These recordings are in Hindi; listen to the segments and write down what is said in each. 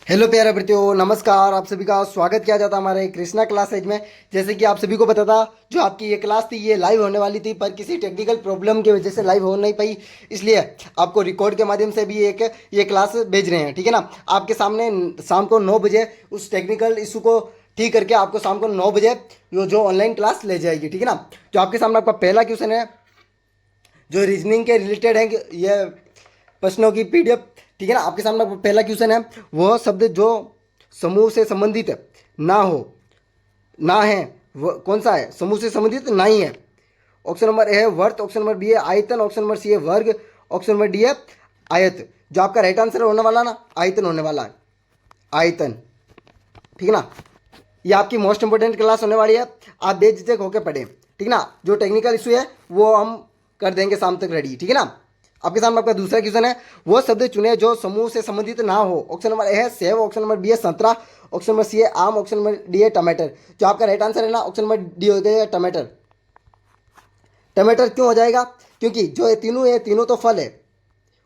हेलो प्यारे बच्चों, नमस्कार। आप सभी का स्वागत किया जाता है हमारे कृष्णा क्लास एज में। जैसे कि आप सभी को पता था, जो आपकी ये क्लास थी ये लाइव होने वाली थी, पर किसी टेक्निकल प्रॉब्लम की वजह से लाइव हो नहीं पाई। इसलिए आपको रिकॉर्ड के माध्यम से भी एक ये क्लास भेज रहे हैं, ठीक है ना। आपके सामने शाम को 9 बजे उस टेक्निकल इशू को ठीक करके आपको शाम को 9 बजे जो ऑनलाइन क्लास ले जाएगी, ठीक है ना। जो आपके सामने आपका पहला क्वेश्चन है, जो रीजनिंग के रिलेटेड है, ये प्रश्नों की पीडीएफ, ठीक है ना। आपके सामने पहला क्वेश्चन है, वह शब्द जो समूह से संबंधित ना हो, ना है, वह कौन सा है? समूह से संबंधित नहीं है। ऑप्शन नंबर ए है वर्त, ऑप्शन नंबर बी है आयतन, ऑप्शन नंबर सी है वर्ग, ऑप्शन नंबर डी है आयत। जो आपका राइट आंसर होने वाला ना, आयतन होने वाला है, आयतन, ठीक है ना। ये आपकी मोस्ट इंपोर्टेंट क्लास होने वाली है, आप बेझिझक होकर पढ़ें, ठीक है ना। जो टेक्निकल इशू है वो हम कर देंगे शाम तक रेडी, ठीक है ना। आपके सामने आपका दूसरा क्वेश्चन है, वो शब्द चुने जो समूह से संबंधित ना हो। ऑप्शन नंबर ए है सेब, ऑप्शन नंबर बी है संतरा, ऑप्शन नंबर सी है आम, ऑप्शन नंबर डी है टमाटर। जो आपका राइट आंसर है ना, ऑप्शन नंबर डी हो जाएगा टमाटर। टमाटर क्यों हो जाएगा? क्योंकि जो ये तीनों तो फल है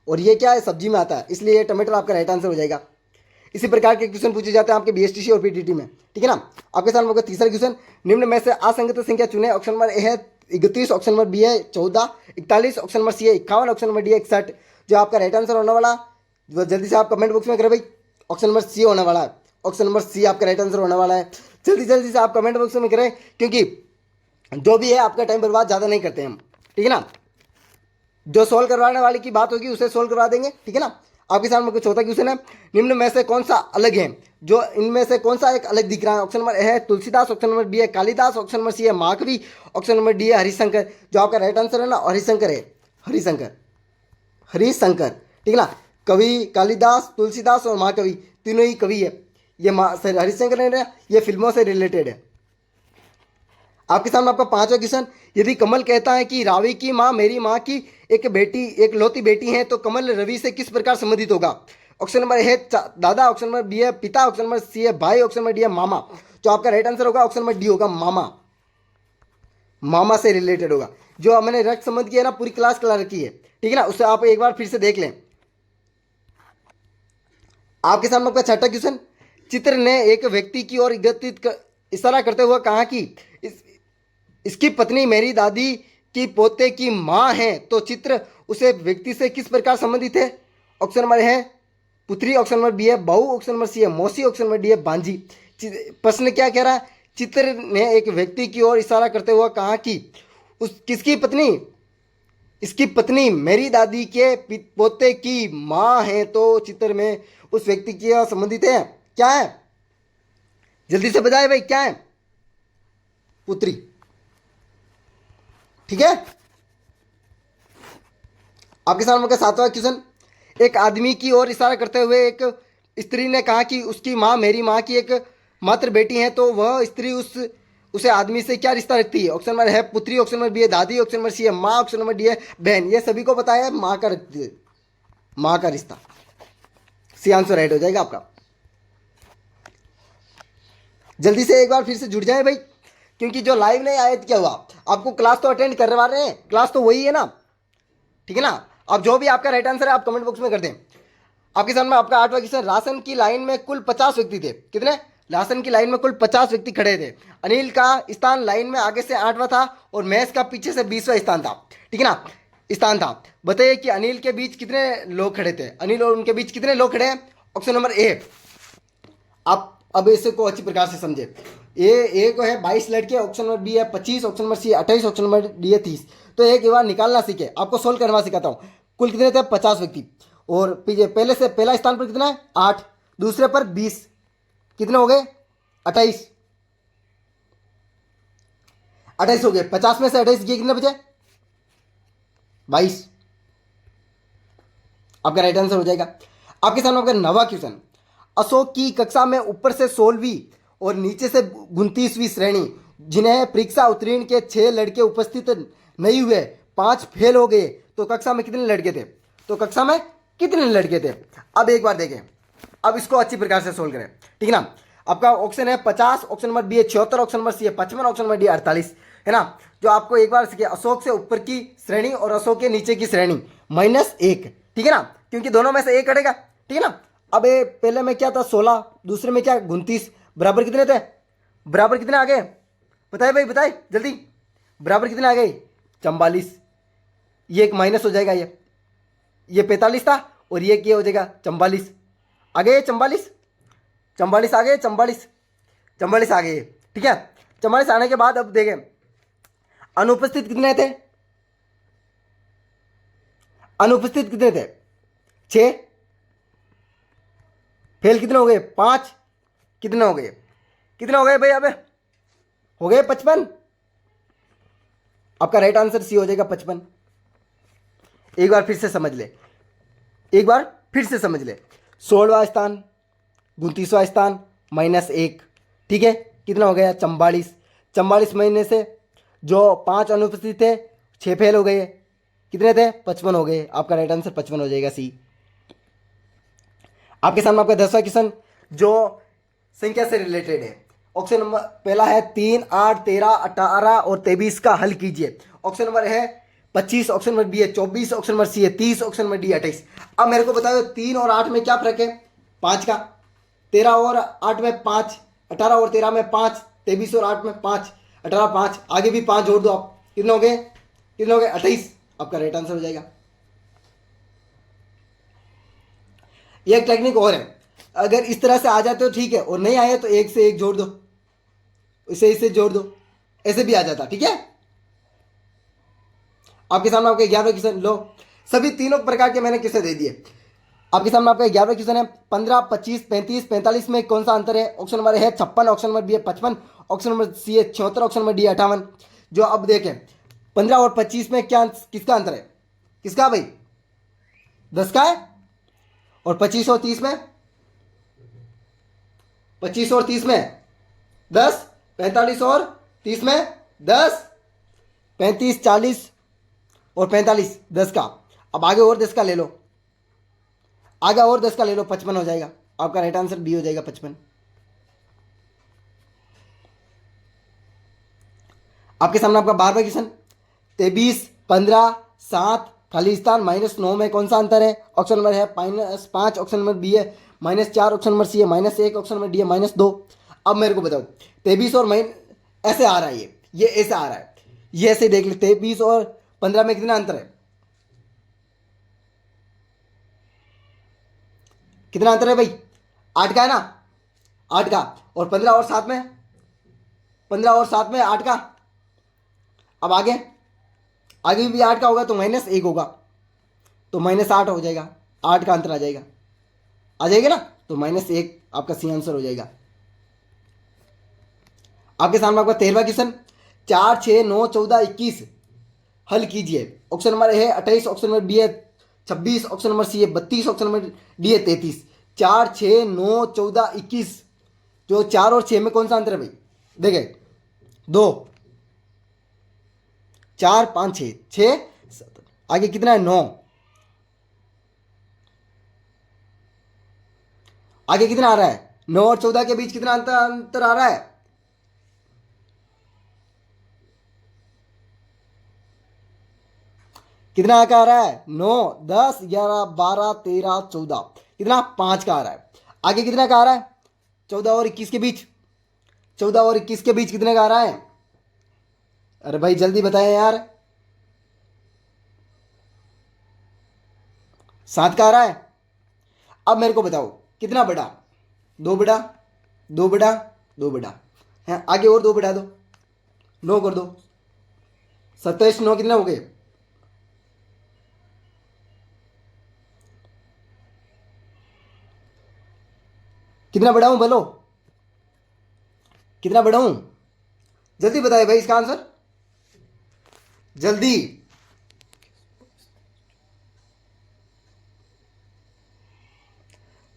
और ये क्या है, सब्जी में आता है, इसलिए ये टमाटर आपका राइट आंसर हो जाएगा। इसी प्रकार के क्वेश्चन पूछे जाते हैं आपके बीएसटीसी और पीटीटी में, ठीक है ना। आपके सामने आपका तीसरा क्वेश्चन, निम्न में से असंगत संख्या चुने। ऑप्शन नंबर ए है 31, ऑप्शन नंबर बी है 14, 41, ऑप्शन नंबर सी है 51, ऑप्शन नंबर डी है 61। जो आपका राइट आंसर होने वाला, जो जल्दी से आप कमेंट बॉक्स में करें भाई। ऑप्शन नंबर सी होने वाला है, ऑप्शन नंबर सी आपका राइट आंसर होने वाला है। जल्दी जल्दी से आप कमेंट बॉक्स में करें, क्योंकि जो भी है आपका टाइम बर्बाद ज़्यादा नहीं करते हम, ठीक है ना। जो सोल्व करवाने वाले की बात होगी उसे सोल्व करवा देंगे, ठीक है ना। आपके सामने कुछ चौथा क्वेश्चन है, निम्न में से कौन सा अलग है? जो इनमें से कौन सा एक अलग दिख रहा है? ऑप्शन नंबर ए है तुलसीदास, ऑप्शन नंबर बी है कालिदास, ऑप्शन नंबर सी है महाकवि, ऑप्शन नंबर डी है हरिशंकर। जो आपका राइट आंसर है ना, हरिशंकर है, हरिशंकर, हरिशंकर, ठीक है ना। कवि कालिदास, तुलसीदास और महाकवि तीनों ही कवि है। ये हरिशंकर है, ये फिल्मों से रिलेटेड है। आपके सामने आपका पांचवा क्वेश्चन, यदि कमल कहता है कि रावी की माँ मेरी माँ की एक बेटी, एक लौती बेटी है, तो कमल रवि से किस प्रकार संबंधित होगा? ऑप्शन नंबर ए है दादा, ऑप्शन नंबर बी है पिता, ऑप्शन नंबर सी है भाई, ऑप्शन नंबर डी है मामा। जो आपका राइट आंसर होगा ऑप्शन नंबर डी होगा, मामा, मामा से रिलेटेड होगा। जो मैंने रक्त संबंध किया ना, पूरी क्लास करा रखी है, ठीक है ना, उससे आप एक बार फिर से देख लें। आपके सामने आपका छठा क्वेश्चन, चित्र ने एक व्यक्ति की ओर इशारा करते हुए कहा कि इसकी पत्नी मेरी दादी की पोते की माँ है, तो चित्र उसे व्यक्ति से किस प्रकार संबंधित है? ऑप्शन नंबर है पुत्री, ऑप्शन नंबर बी है बहू, ऑप्शन नंबर सी है मौसी, ऑप्शन नंबर डी है भांजी। प्रश्न क्या कह रहा है? चित्र ने एक व्यक्ति की ओर इशारा करते हुए कहा कि उस किसकी पत्नी, इसकी पत्नी मेरी दादी के पोते की माँ है, तो चित्र में उस व्यक्ति की संबंधित है, क्या है? जल्दी से बताए भाई, क्या है? पुत्री, ठीक है। आपके सामने का सातवां क्वेश्चन, एक आदमी की ओर इशारा करते हुए एक स्त्री ने कहा कि उसकी माँ मेरी माँ की एक मात्र बेटी है, तो वह स्त्री उसे आदमी से क्या रिश्ता रखती है? ऑप्शन नंबर है पुत्री, ऑप्शन नंबर बी है दादी, ऑप्शन नंबर सी है माँ, ऑप्शन नंबर डी है बहन। ये सभी को पता है माँ का रखती है, माँ का रिश्ता। सी आंसर राइट हो जाएगा आपका। जल्दी से एक बार फिर से जुड़ जाए भाई, क्योंकि जो लाइव नहीं आए क्या हुआ, आपको क्लास तो अटेंड करवा रहे हैं, क्लास तो वही है ना, ठीक है ना। अब जो भी आपका राइट आंसर है आप कमेंट बॉक्स में कर दें। आपके सामने आपका आठवां क्वेश्चन, राशन की लाइन में कुल 50 व्यक्ति थे। कितने? राशन की लाइन में कुल 50 व्यक्ति खड़े थे। अनिल का स्थान लाइन में आगे से 8वां था और महेश का पीछे से 20वां स्थान था, ठीक है ना, स्थान था। बताइए कि अनिल के बीच कितने लोग खड़े थे? अनिल और उनके बीच कितने लोग खड़े हैं? ऑप्शन नंबर ए, आप अब इसे को अच्छी प्रकार से समझे। ए को है 22 लड़के, ऑप्शन नंबर बी है 25, ऑप्शन नंबर सी है 28, ऑप्शन नंबर डी है 30। तो एक बार निकालना सीखे, आपको सोल्व करना सिखाता हूँ। कुल कितने थे? 50 व्यक्ति। और पहले से पहला स्थान पर कितना है? 8, दूसरे पर 20, कितने हो गए? 28, 28 हो गए। 50 में से 28 गए, कितने बचे? 22। आपका राइट आंसर हो जाएगा। आपके सामने आपका नवा क्वेश्चन, अशोक की कक्षा में ऊपर से 16वीं और नीचे से 29वीं श्रेणी, जिन्हें परीक्षा उत्तीर्ण के 6 लड़के उपस्थित नहीं हुए, 5 फेल हो गए, तो कक्षा में कितने लड़के थे? तो कक्षा में कितने लड़के थे? अब एक बार देखें, अब इसको अच्छी प्रकार से सोल्व करें, ठीक है ना। आपका ऑप्शन है 50, ऑप्शन नंबर बी है 76, ऑप्शन नंबर सी है 55, ऑप्शन नंबर डी 48, है ना। जो आपको एक बार सीखे, अशोक से ऊपर की श्रेणी और अशोक के नीचे की श्रेणी -1, ठीक है ना, क्योंकि दोनों में से एक कटेगा, ठीक है ना। अब ये पहले में क्या था 16, दूसरे में क्या 29, बराबर कितने थे? बराबर कितने आ गए बताए भाई, बताए जल्दी। बराबर कितने आ गए? 44। ये एक माइनस हो जाएगा, ये 45 था और ये क्या हो जाएगा 44। आ गए 44, 44 आ गए, 44, 44 आ गए। ठीक है, 44 आने के बाद अब देखें अनुपस्थित कितने थे? अनुपस्थित कितने थे? 6। फेल कितने हो गए? 5। कितने हो गए? कितने हो गए भाई? अब हो गए 55। आपका राइट आंसर सी हो जाएगा 55। एक बार फिर से समझ ले, एक बार फिर से समझ ले। 16वां स्थान, 29वां स्थान, -1। ठीक है, कितना हो गया? 44। 44 महीने से जो 5 अनुपस्थित थे 6 फेल हो गए, कितने थे? 55 हो गए। आपका राइट आंसर 55 हो जाएगा, सी। आपके सामने आपका 10वां क्वेश्चन जो संख्या से रिलेटेड है। ऑप्शन नंबर पहला है 3, 8, 13, 18 और 23 का हल कीजिए। ऑप्शन नंबर है 25, ऑप्शन नंबर बी है 24, ऑप्शन नंबर सी है 30, ऑप्शन नंबर डी 28। अब मेरे को बताओ 3 और 8 में क्या फर्क है? 5 का। 13 और 8 में 5, 18 और 13 में 5, 23 और 8 में 5, 18, 5, आगे भी 5 जोड़ दो आप, कितने हो गए? कितने हो गए? 28। आपका राइट आंसर हो जाएगा। ये एक टेक्निक और है, अगर इस तरह से आ जाते हो ठीक है, और नहीं आए तो एक से एक जोड़ दो, इसे जोड़ दो, ऐसे भी आ जाता। ठीक है, आपके सामने आपके 11वें क्वेश्चन लो। सभी तीनों प्रकार के मैंने क्वेश्चन दे दिए। आपके सामने आपका 11वां क्वेश्चन है 15, 25, 35, 45 में कौन सा अंतर है? ऑप्शन नंबर है 56, ऑप्शन नंबर बी है 55, ऑप्शन नंबर सी है 76, ऑप्शन नंबर डी 58। जो अब देखें 15 और 25 में क्या किसका अंतर है? किसका भाई? 10 का है। और 25 और 30 में? 25 और 30 में 10, 45 और 30 में 10, 35, 40 और 45, 10 का। अब आगे और 10 का ले लो, आगे और 10 का ले लो, 55 हो जाएगा। आपका राइट आंसर बी हो जाएगा 55। आपके सामने आपका 12वां क्वेश्चन 23, 15, 7, खाली स्थान -9 में कौन सा अंतर है? ऑप्शन नंबर है -5, ऑप्शन नंबर बी है -4, ऑप्शन नंबर सी है -1, ऑप्शन नंबर डी है -2। अब मेरे को बताओ 23 और ऐसे आ रहा है, ये ऐसे आ रहा है, ये ऐसे देख ले। 23 और 15 में कितना अंतर है? कितना अंतर है भाई? 8 का है ना? 8 का। और 15 और 7 में? 15 और 7 में 8 का। अब आगे, आगे भी 8 का होगा तो -1 होगा, तो -8 हो जाएगा। 8 का अंतर आ जाएगा ना, तो -1 आपका सी आंसर हो जाएगा। आपके सामने आपका 13वां क्वेश्चन 4, 6, 9, 14, 21 हल कीजिए। ऑप्शन नंबर है 28, ऑप्शन नंबर बी है 26, ऑप्शन नंबर सी है 32, ऑप्शन नंबर डी है 33। 4, 6, 9, 14, 21, जो 4 और 6 में कौन सा अंतर है भाई? देखे 2, 4, 5, 6, 6, आगे कितना है? 9। आगे कितना आ रहा है? 9 और 14 के बीच कितना अंतर आ रहा है? कितना का आ रहा है? 9, 10, 11, 12, 13, 14, कितना? 5 का आ रहा है। आगे कितना का आ रहा है? 14 और 21 के बीच, 14 और 21 के बीच कितने का आ रहा है? अरे भाई जल्दी बताएं यार। 7 का आ रहा है। अब मेरे को बताओ कितना बड़ा? 2 बड़ा, 2 बड़ा, 2 बड़ा है, आगे और 2 बढ़ा दो, 9 कर दो। 27, 9 कितने हो गए? कितना बढ़ाऊं बोलो, कितना बढ़ाऊं? जल्दी बताए भाई इसका आंसर, जल्दी।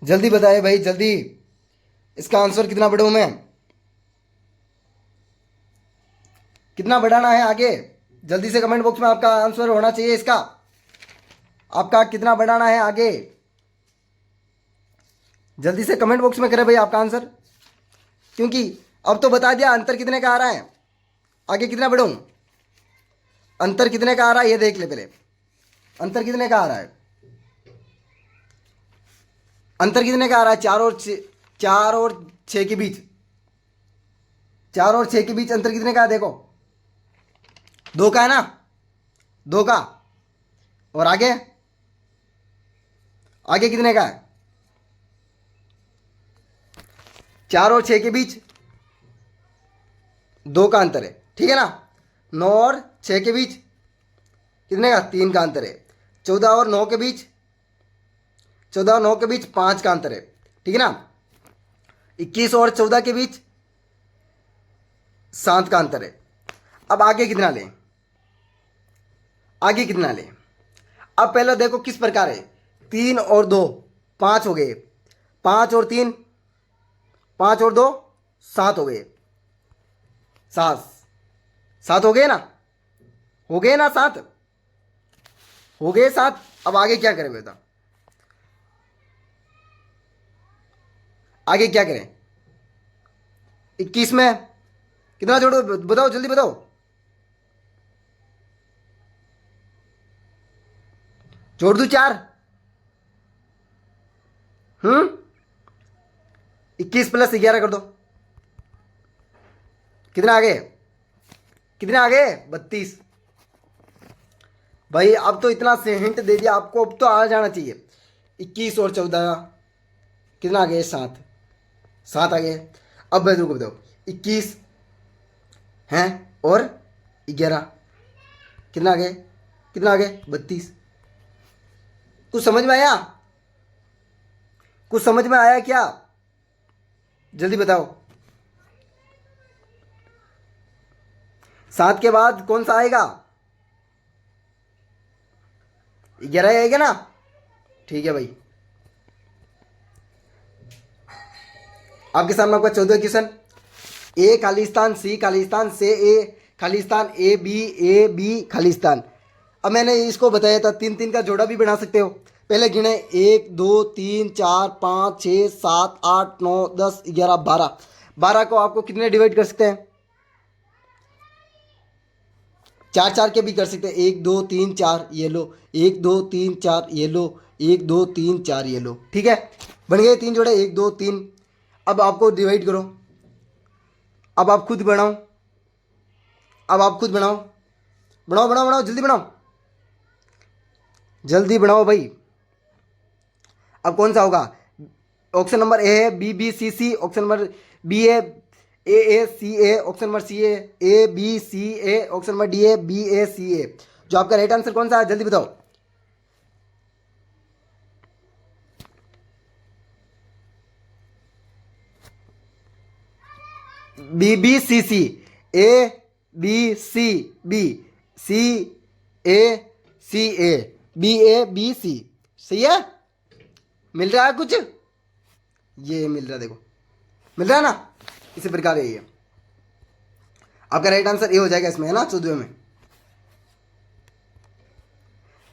जल्दी बताए भाई जल्दी, इसका आंसर कितना बढ़ाऊं मैं? कितना बढ़ाना है आगे? जल्दी से कमेंट बॉक्स में आपका आंसर होना चाहिए इसका। आपका कितना बढ़ाना है आगे? जल्दी से कमेंट बॉक्स में करें भाई आपका आंसर, क्योंकि अब तो बता दिया अंतर कितने का आ रहा है, आगे कितना बढ़ाऊं? अंतर कितने का आ रहा है ये देख ले पहले, अंतर कितने का आ रहा है? अंतर कितने का आ रहा है? 4 और 6 के बीच, 4 और 6 के बीच अंतर कितने का है? देखो 2 का है ना, 2 का। और आगे, आगे कितने का है? 4 और 6 के बीच 2 का अंतर है, ठीक है ना। 9 और 6 के बीच कितने का? 3 का अंतर है। 14 और 9 के बीच, 14 और 9 के बीच 5 का अंतर है, ठीक है ना। 21 और 14 के बीच 7 का अंतर है। अब आगे कितना लें? आगे कितना लें? अब पहले देखो किस प्रकार है। 3 और 2 5 हो गए, 5 और 3 5 और 2 7 हो गए, 7 7 हो गए ना, हो गए ना 7, हो गए 7। अब आगे क्या करें बेटा? आगे क्या करें? 21 में कितना जोड़ो बताओ, जल्दी बताओ। जोड़ दू 4? 21 + 11 कर दो, कितना आ गए? कितने आ गए? 32। भाई अब तो इतना से हिंट दे दिया आपको, अब तो आ जाना चाहिए। 21 और 14 कितना आ गए? 7, 7 आ गए। अब मैं तुमको बताओ, 21 हैं और 11 कितना आ गए? कितना आ गए? 32। कुछ समझ में आया? कुछ समझ में आया क्या? जल्दी बताओ। 7 के बाद कौन सा आएगा? 11 आएगा ना, ठीक है भाई। आपके सामने आपका 14 क्वेश्चन। ए खालिस्तान, सी खालिस्तान, से ए खालिस्तान, ए बी खालिस्तान। अब मैंने इसको बताया था 3 3 का जोड़ा भी बना सकते हो। पहले गिने 1 2 3 4 5 6 7 8 9 10 11 12। 12 को आपको कितने डिवाइड कर सकते हैं? 4 4 के भी कर सकते हैं। 1 2 3 4 ये लो, 1 2 3 4 ये लो, 1 2 3 4 ये लो, ठीक है। बन गए 3 जोड़े, 1 2 3। अब आपको डिवाइड करो, अब आप खुद बनाओ, अब आप खुद बनाओ, बनाओ बनाओ बनाओ, जल्दी बनाओ, जल्दी बनाओ भाई। अब कौन सा होगा? ऑप्शन नंबर ए है B C, option number B है A C, option number C है A B C, option number D है BA C। जो आपका राइट आंसर कौन सा है? जल्दी बताओ। BBC, ABCB, CACA, BABC, सही है? मिल रहा है कुछ? ये मिल रहा है, देखो मिल रहा है ना। इसी प्रकार यही है आपका राइट आंसर, ये हो जाएगा इसमें, है ना 14 में।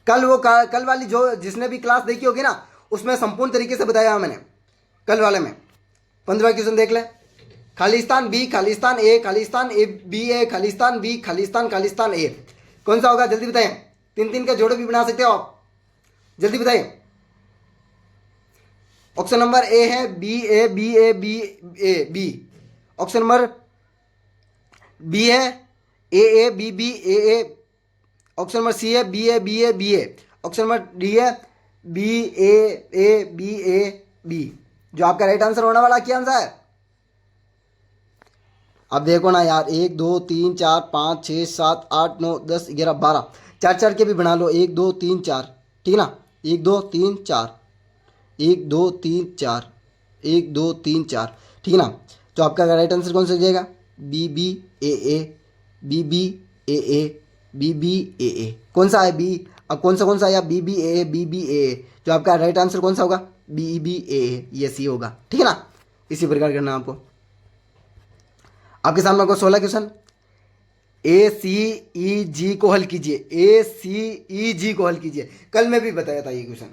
कल वाली जो जिसने भी क्लास देखी होगी ना, उसमें संपूर्ण तरीके से बताया मैंने। कल वाले में 15 क्वेश्चन देख ले। खालिस्तान बी, खालिस्तान ए, खालिस्तान ए बी ए, खालिस्तान बी, खालिस्तान ए, कौन सा होगा? जल्दी बताएं। 3 3 का जोड़े भी बना सकते हो आप, जल्दी बताएं। ऑप्शन नंबर ए है बी। ऑप्शन नंबर बी है ए, ऑप्शन नंबर सी है बी ए। ऑप्शन नंबर डी है बी। जो आपका राइट आंसर होने वाला क्या आंसर है? अब देखो ना यार, 1 2 3 4 5 6 7 8 9 10 11 12, 4 4 के भी बना लो। 1 2 3 4, ठीक है ना। 1 2 3 4, 1 2 3 4, 1 2 3 4, ठीक है ना। तो आपका राइट आंसर कौन सा हो जाएगा? BBAA, BBAA। कौन सा है बी? अब कौन सा आया? BBAA। जो आपका राइट आंसर कौन सा होगा? BBAA, ये सी होगा, ठीक है ना। इसी प्रकार करना आपको। आपके सामने को 16 क्वेश्चन। ACEG को हल कीजिए, ACEG को हल कीजिए। कल मैं भी बताया था ये क्वेश्चन।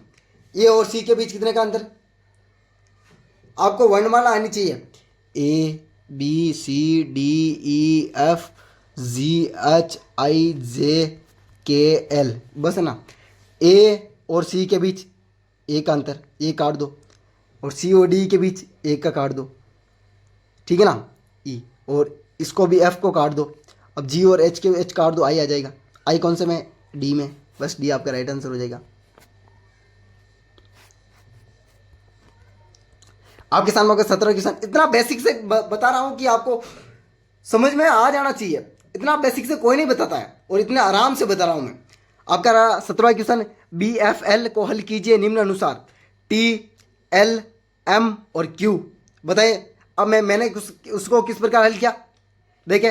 ए और सी के बीच कितने का अंतर? आपको वर्णमाला आनी चाहिए। ABCDEFGHIJKL, बस है ना। ए और सी के बीच ए का अंतर, ए काट दो। और सी और डी के बीच एक का काट दो, ठीक है ना, ई, और इसको भी एफ को काट दो। अब जी और एच के एच काट दो, आई आ जाएगा। आई कौन से में, डी में, बस डी आपका राइट आंसर हो जाएगा। आपके सामने होगा 17 क्वेश्चन। इतना बेसिक से बता रहा हूं कि आपको समझ में आ जाना चाहिए। इतना बेसिक से कोई नहीं बताता है और इतने आराम से बता रहा हूं मैं। आपका रहा 17वां क्वेश्चन, बी एफ एल को हल कीजिए निम्न अनुसार, टी एल एम और क्यू बताइए। अब मैंने उसको किस प्रकार हल किया, देखे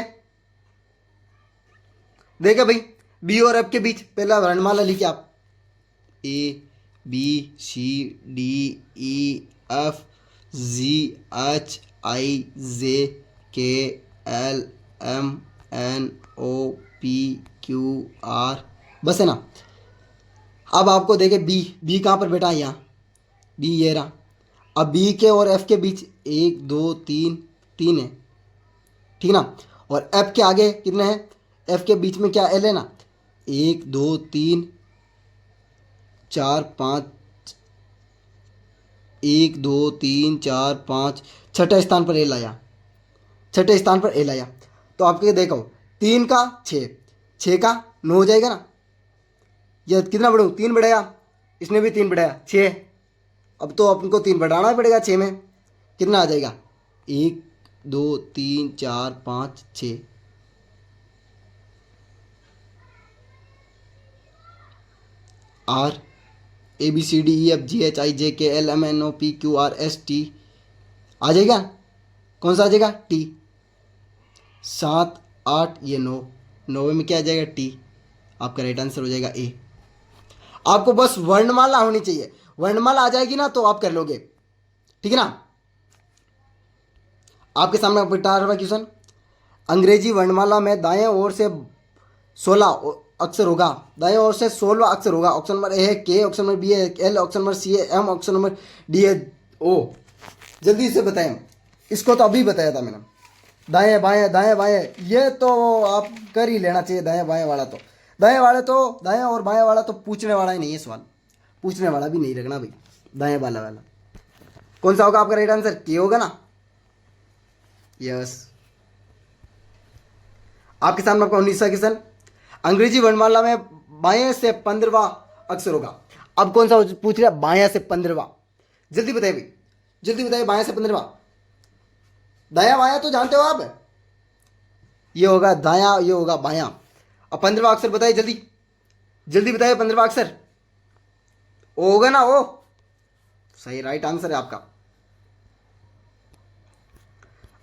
देखे भाई, बी और एफ के बीच पहला वर्णमाला लिखिए आप, A B C D E F G H I J K L M N O P Q R, बस है ना। अब आपको देखे बी, बी कहाँ पर बैठा है, यहाँ बी ये रहा। अब बी के और एफ के बीच 1 2 3 3 है, ठीक ना। और एफ के आगे कितने हैं, एफ के बीच में क्या एल है ना, 1 2 3 4 5, 1 2 3 4 5, छठे स्थान पर एल आया, छठे स्थान पर एल आया। तो आपके देखो 3 का 6, 6 का 9 हो जाएगा ना, यह कितना बढ़ाऊँ, 3 बढ़ाया, इसने भी 3 बढ़ाया, 6। अब तो अपन 3 बढ़ाना पड़ेगा 6 में, कितना आ जाएगा, 1 2 3 4 5 6। R A B C D E F G H I J K L M N O P Q R S T आ जाएगा, कौन सा आ जाएगा, टी। 7 8 ये 9, 9 में क्या आ जाएगा, टी। आपका राइट आंसर हो जाएगा ए। आपको बस वर्णमाला होनी चाहिए, वर्णमाला आ जाएगी ना तो आप कर लोगे, ठीक है ना। आपके सामने 18वां क्वेश्चन, अंग्रेजी वर्णमाला में दाएं ओर से 16 अक्षर होगा, दाएं ओर से 16 अक्षर होगा। ऑप्शन नंबर ए है के, ऑप्शन नंबर बी है एल, ऑप्शन नंबर सी है एम, ऑप्शन नंबर डी है ओ। जल्दी से बताएं, इसको तो अभी बताया था मैंने, दाएं बाएं दाएं बाएं, ये तो आप कर ही लेना चाहिए। दाएं बाएं वाला तो, दाएं वाले तो, दाएं और बाएं वाला तो पूछने वाला ही नहीं है, सवाल पूछने वाला भी नहीं रखना भाई। दाएं वाला वाला कौन सा होगा आपका राइट आंसर, के होगा ना, यस। आपके सामने आपका 19वां क्वेश्चन, अंग्रेजी वर्णमाला में बाएं से 15वां अक्षर होगा। अब कौन सा पूछ रहा है, बाएं से 15वां, जल्दी बताइए भाई, जल्दी बताइए, बाएं से 15वां। दाया बाया तो जानते हो आप, ये होगा दाया, ये होगा बाया। अब 15वां अक्षर बताइए, जल्दी जल्दी बताइए, 15वां अक्षर ओ होगा ना, ओ सही राइट आंसर है आपका।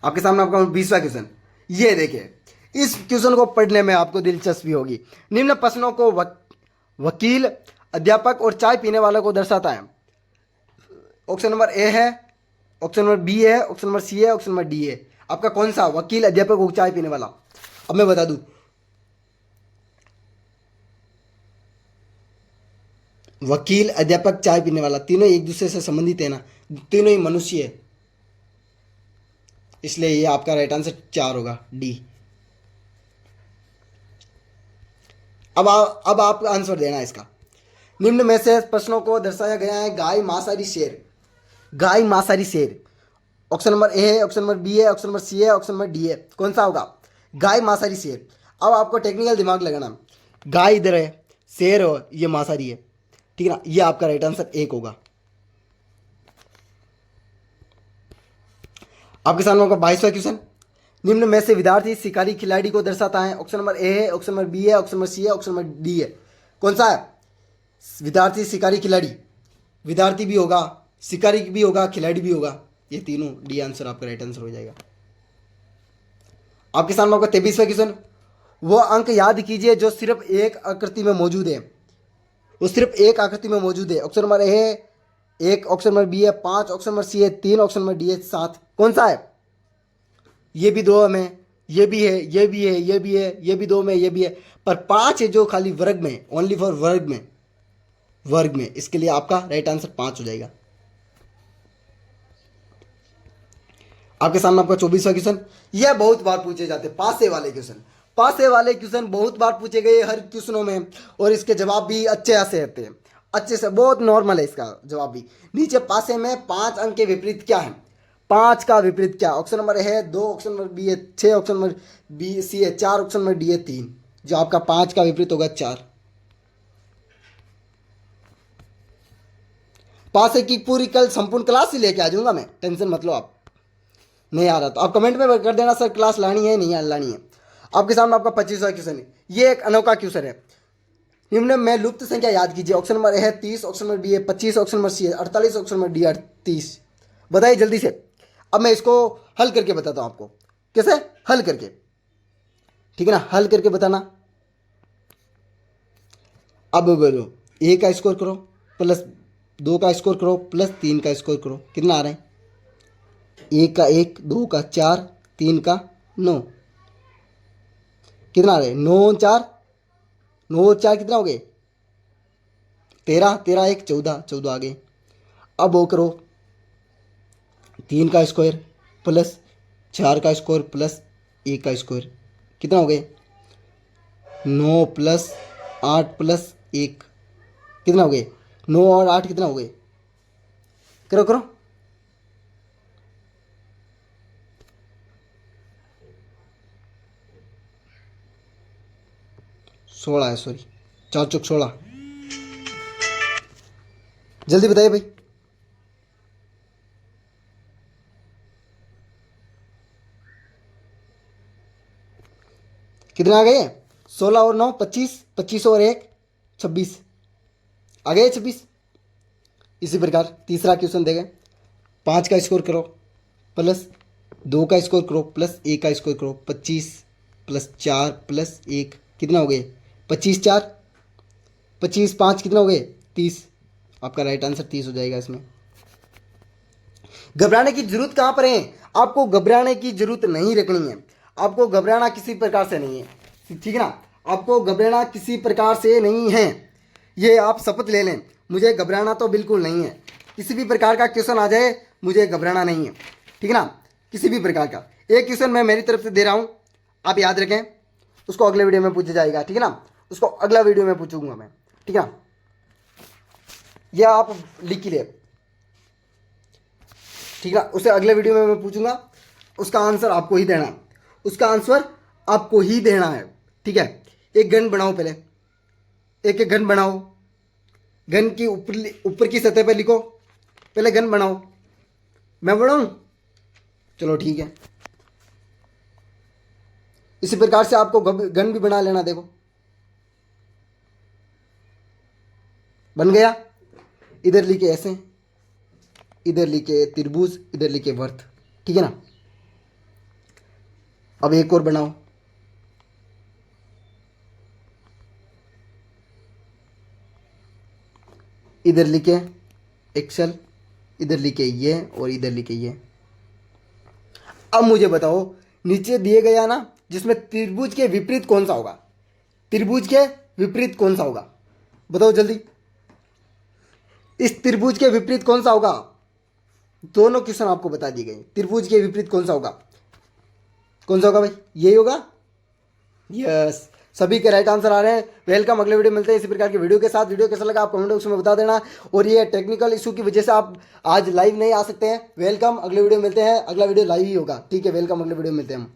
आपके सामने आपका 20वां क्वेश्चन, ये देखिए, इस क्वेश्चन को पढ़ने में आपको दिलचस्पी होगी। निम्न प्रश्नों को वकील, अध्यापक और चाय पीने वाले को दर्शाता है। ऑप्शन नंबर ए है, ऑप्शन नंबर बी है, ऑप्शन नंबर सी है, ऑप्शन नंबर डी है। आपका कौन सा, वकील, अध्यापक और चाय पीने वाला। अब मैं बता दूं, वकील, अध्यापक, चाय पीने वाला, तीनों एक दूसरे से संबंधित है ना, तीनों ही मनुष्य है, इसलिए ये आपका राइट आंसर 4 होगा, डी। अब आप आंसर देना इसका। निम्न में से प्रश्नों को दर्शाया गया है, गाय मांसाहारी शेर, गाय मांसाहारी शेर। ऑप्शन नंबर ए है, ऑप्शन नंबर बी है, ऑप्शन नंबर सी है, ऑप्शन नंबर डी है। कौन सा होगा, गाय मांसाहारी शेर। अब आपको टेक्निकल दिमाग लगाना, गाय इधर है, शेर हो, ये मांसाहारी है, ठीक है ना। ये आपका राइट आंसर 1 होगा। आपके सामने होगा 22वां क्वेश्चन, निम्न में से विद्यार्थी शिकारी खिलाड़ी को दर्शाता है। ऑप्शन नंबर ए है, ऑप्शन नंबर बी है, ऑप्शन नंबर सी है, ऑप्शन नंबर डी है। कौन सा है, विद्यार्थी, शिकारी, खिलाड़ी। विद्यार्थी भी होगा, शिकारी भी होगा, खिलाड़ी भी होगा, ये तीनों, डी आंसर आपका राइट आंसर हो जाएगा। आपके सामने आपका 23वां क्वेश्चन, वो अंक याद कीजिए जो सिर्फ एक आकृति में मौजूद है, वो सिर्फ एक आकृति में मौजूद है। ऑप्शन नंबर ए है 1, ऑप्शन नंबर बी है 5, ऑप्शन नंबर सी है 3, ऑप्शन नंबर डी है 7। कौन सा है, ये भी 2 में, ये भी है, ये भी है, ये भी है, ये भी 2 में, ये भी है, पर 5 है जो खाली वर्ग में, ओनली फॉर वर्ग में, वर्ग में, इसके लिए आपका राइट आंसर 5 हो जाएगा। आपके सामने आपका 24वां क्वेश्चन, यह बहुत बार पूछे जाते हैं, पासे वाले क्वेश्चन, पासे वाले क्वेश्चन बहुत बार पूछे गए हर क्वेश्चनों में, और इसके जवाब भी अच्छे से आते हैं। अच्छे से, बहुत नॉर्मल है इसका जवाब भी। नीचे पासे में 5 अंक के विपरीत क्या है, 5 का विपरीत क्या, ऑप्शन नंबर ए है 2, ऑप्शन नंबर बी है 6, ऑप्शन नंबर बी सी है 4, ऑप्शन नंबर डी है 3। जो आपका 5 का विपरीत होगा 4। पासे की पूरी कल संपूर्ण क्लास ही लेके आ जाऊंगा मैं, टेंशन मत लो आप। नहीं आ रहा तो आप कमेंट में कर देना सर क्लास लानी है नहीं लानी है। आपके सामने आपका 25वां क्वेश्चन है, ये एक अनोखा क्वेश्चन है। निम्न में लुप्त संख्या याद कीजिए। ऑप्शन नंबर ए है 30, ऑप्शन नंबर बी है 25, ऑप्शन नंबर सी है 48, ऑप्शन नंबर डी 38। बताइए जल्दी से। अब मैं इसको हल करके बताता हूं आपको, कैसे हल करके, ठीक है ना, हल करके बताना। अब बोलो, ए का स्कोर करो प्लस 2 का स्कोर करो प्लस 3 का स्कोर करो, कितना आ रहा है, 1 का 1, 2 का 4, 3 का 9, कितना आ रहा है, 9 4, 9 4 कितना हो गए, 13, 13 1 14, 14 आ गए। अब वो करो 3 का स्क्वायर प्लस 4 का स्क्वायर प्लस 1 का स्क्वायर, कितना हो गए, 9 प्लस 8 प्लस 1, कितना हो गए, 9 और 8 कितना हो गए, करो करो, 16 है, सॉरी 4 चौक 16। जल्दी बताइए भाई। कितने आ गए, 16 और 9 25, 25 और 1 26, आ गए 26। इसी प्रकार तीसरा क्वेश्चन देंगे, 5 का स्कोर करो प्लस 2 का स्कोर करो प्लस 1 का स्कोर करो, 25 प्लस 4 प्लस 1, कितना हो गए, 25 4, 25 5 कितना हो गए, 30। आपका राइट आंसर 30 हो जाएगा इसमें। घबराने की जरूरत कहां पर है, आपको घबराने की जरूरत नहीं रखनी है, आपको घबराना किसी प्रकार से नहीं है, ठीक है ना, आपको घबराना किसी प्रकार से नहीं है, ये आप शपथ ले लें, मुझे घबराना तो बिल्कुल नहीं है। किसी भी प्रकार का क्वेश्चन आ जाए मुझे घबराना नहीं है, ठीक है ना, किसी भी प्रकार का। एक क्वेश्चन मैं मेरी तरफ से दे रहा हूं, आप याद रखें, उसको अगले वीडियो में पूछा जाएगा, ठीक है ना, उसको अगला वीडियो में पूछूंगा मैं, ठीक है ना, यह आप लिख ले, ठीक है, उसे अगले वीडियो में मैं पूछूंगा, उसका आंसर आपको ही देना है, उसका आंसर आपको ही देना है, ठीक है। एक गन बनाओ, पहले एक एक गन बनाओ, गन की ऊपर की सतह पे लिखो, पहले गन बनाओ, मैं बनाऊं, चलो ठीक है। इसी प्रकार से आपको गन भी बना लेना, देखो बन गया, इधर लिखे ऐसे, इधर लिखे त्रिभुज, इधर लिखे वर्त, ठीक है ना। अब एक और बनाओ, इधर लिखे एक्सल, इधर लिखे ये और इधर लिखे ये। अब मुझे बताओ, नीचे दिए गया ना, जिसमें त्रिभुज के विपरीत कौन सा होगा, त्रिभुज के विपरीत कौन सा होगा, बताओ जल्दी, इस त्रिभुज के विपरीत कौन सा होगा। दोनों क्वेश्चन आपको बता दिए गए, त्रिभुज के विपरीत कौन सा होगा, कौन सा होगा भाई, यही होगा, यस, सभी के राइट आंसर आ रहे हैं। वेलकम, अगले वीडियो मिलते हैं इसी प्रकार के वीडियो के साथ। वीडियो कैसा लगा आप कमेंट बॉक्स में बता देना, और ये टेक्निकल इशू की वजह से आप आज लाइव नहीं आ सकते हैं। वेलकम, अगले वीडियो मिलते हैं, अगला वीडियो लाइव ही होगा, ठीक है, वेलकम, अगले वीडियो मिलते हैं हम।